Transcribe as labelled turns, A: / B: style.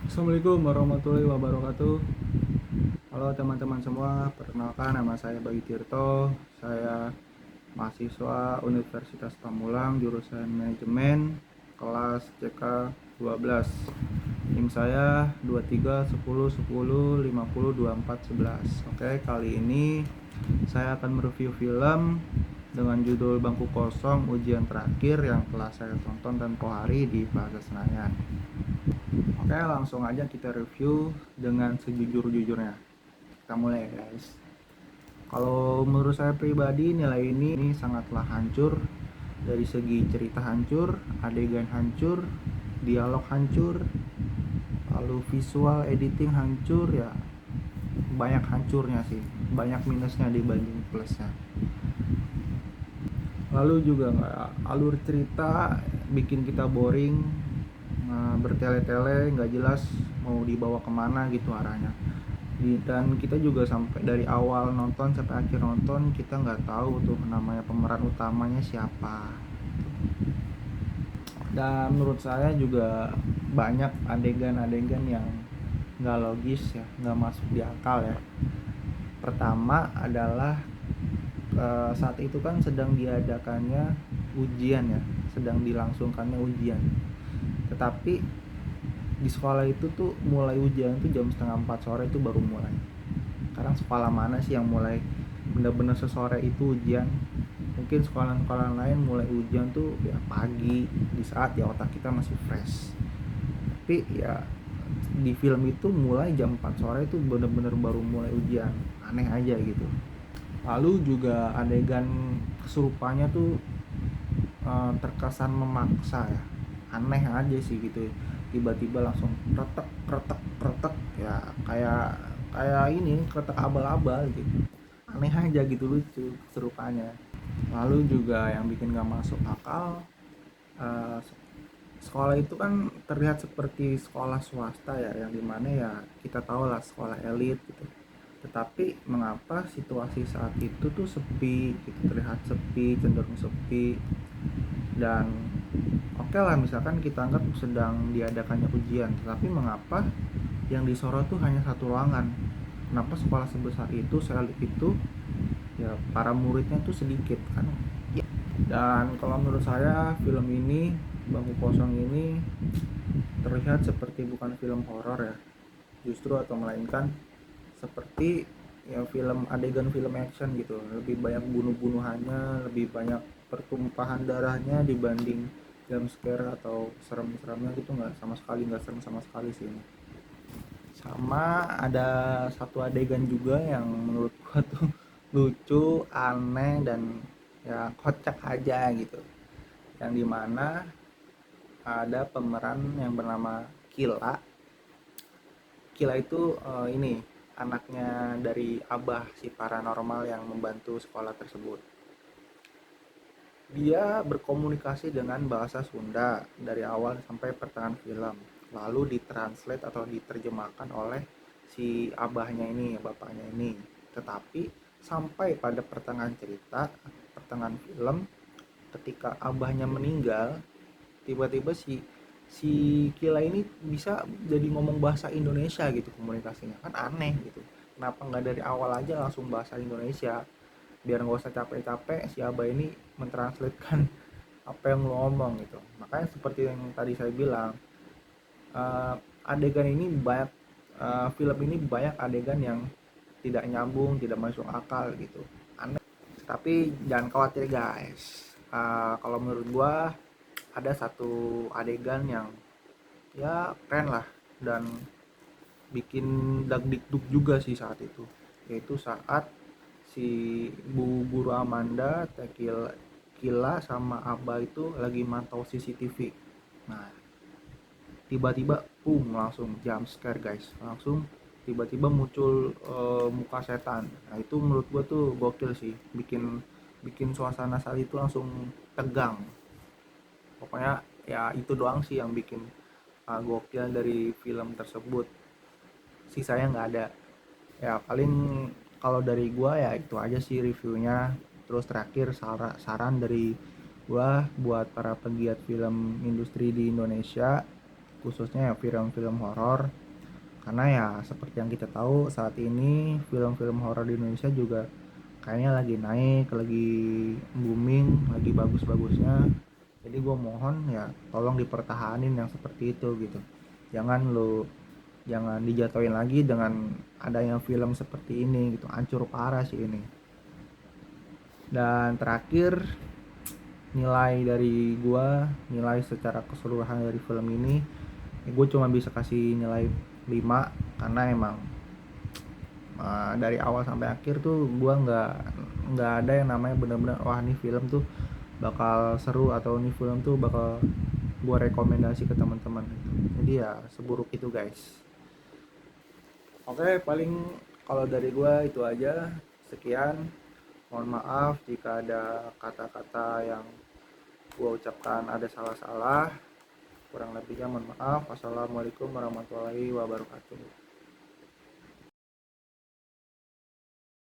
A: Assalamualaikum warahmatullahi wabarakatuh. Halo teman-teman semua, perkenalkan nama saya Bayu Tirto. Saya mahasiswa Universitas Pamulang jurusan Manajemen kelas CK 12. NIM saya 23 10 10 50 24 11. Oke, kali ini saya akan mereview film dengan judul Bangku Kosong Ujian Terakhir yang telah saya tonton tempo hari di Plaza Senayan. Oke, langsung aja kita review dengan sejujur-jujurnya. Kita mulai ya, guys. Kalau menurut saya pribadi, nilai ini sangatlah hancur. Dari segi cerita hancur, adegan hancur, dialog hancur, lalu visual editing hancur, ya banyak hancurnya sih, banyak minusnya dibanding plusnya. Lalu juga nggak, alur cerita bikin kita boring, bertele-tele, nggak jelas mau dibawa kemana gitu arahnya. Dan kita juga sampai dari awal nonton sampai akhir nonton kita nggak tahu tuh namanya pemeran utamanya siapa. Dan menurut saya juga banyak adegan-adegan yang nggak logis ya, nggak masuk di akal ya. Pertama adalah saat itu kan sedang diadakannya ujian ya, sedang dilangsungkannya ujian. Tetapi di sekolah itu tuh mulai ujian tuh jam setengah 4 sore itu baru mulai. Sekarang sekolah mana sih yang mulai bener-bener sesore itu ujian? Mungkin sekolah-sekolah lain mulai ujian tuh ya pagi, di saat ya otak kita masih fresh. Tapi ya di film itu mulai jam 4 sore itu bener-bener baru mulai ujian. Aneh aja gitu. Lalu juga adegan kesurupannya tuh terkesan memaksa ya. Aneh aja sih gitu. Tiba-tiba langsung kretek kretek kretek ya, kayak kayak ini kretek abal-abal gitu. Aneh aja gitu, lucu kesurupannya. Lalu juga yang bikin gak masuk akal, eh, sekolah itu kan terlihat seperti sekolah swasta ya, yang dimana ya kita tahu lah sekolah elit gitu. Tetapi mengapa situasi saat itu tuh sepi gitu, terlihat sepi, cenderung sepi. Dan oke lah, misalkan kita anggap sedang diadakannya ujian, tetapi mengapa yang disorot tuh hanya satu ruangan? Kenapa sekolah sebesar itu, seelit itu, ya para muridnya tuh sedikit kan? Dan kalau menurut saya film ini, Bangku Kosong ini, terlihat seperti bukan film horor ya, justru atau melainkan seperti ya film adegan film action gitu. Lebih banyak bunuh-bunuhannya, lebih banyak pertumpahan darahnya dibanding jump scare atau serem-seremnya gitu. Nggak sama sekali, nggak serem sama sekali sih ini. Sama ada satu adegan juga yang menurut gua tuh lucu, aneh, dan ya kocak aja gitu, yang dimana ada pemeran yang bernama Kila. Kila itu ini anaknya dari Abah si paranormal yang membantu sekolah tersebut. Dia berkomunikasi dengan bahasa Sunda dari awal sampai pertengahan film, lalu ditranslate atau diterjemahkan oleh si abahnya ini, bapaknya ini. Tetapi sampai pada pertengahan cerita, pertengahan film, ketika abahnya meninggal, tiba-tiba si si Kila ini bisa jadi ngomong bahasa Indonesia gitu, komunikasinya kan aneh gitu. Kenapa nggak dari awal aja langsung bahasa Indonesia, biar nggak usah capek-capek si Abah ini mentranslatekan apa yang lo ngomong gitu. Makanya seperti yang tadi saya bilang, uh, adegan ini banyak, film ini banyak adegan yang tidak nyambung, tidak masuk akal gitu, aneh. Tapi jangan khawatir guys, kalau menurut gua ada satu adegan yang ya keren lah dan bikin dagdikduk juga sih saat itu, yaitu saat si Bu Guru Amanda, Tekil, Kila sama Aba itu lagi mantau CCTV. Nah, tiba-tiba langsung jump scare guys, langsung tiba-tiba muncul muka setan. Nah itu menurut gua tuh gokil sih, bikin bikin suasana saat itu langsung tegang. Pokoknya ya itu doang sih yang bikin gokil dari film tersebut. Sisanya nggak ada. Ya paling kalau dari gua ya itu aja sih reviewnya. Terus terakhir saran dari gua buat para pegiat film industri di Indonesia, khususnya ya film-film horor. Karena ya seperti yang kita tahu saat ini film-film horor di Indonesia juga kayaknya lagi naik, lagi booming, lagi bagus-bagusnya. Jadi gue mohon ya tolong dipertahanin yang seperti itu gitu. Jangan dijatuhin lagi dengan adanya film seperti ini gitu. Hancur parah sih ini. Dan terakhir, nilai secara keseluruhan dari film ini gue cuma bisa kasih nilai 5 karena emang dari awal sampai akhir tuh gue nggak ada yang namanya benar-benar wah nih film tuh bakal seru atau nih film tuh bakal gue rekomendasi ke teman-teman gitu. Jadi ya seburuk itu guys. Oke, paling kalau dari gue itu aja. Sekian. Mohon maaf jika ada kata-kata yang gue ucapkan ada salah-salah. Kurang lebihnya mohon maaf. Wassalamualaikum warahmatullahi wabarakatuh.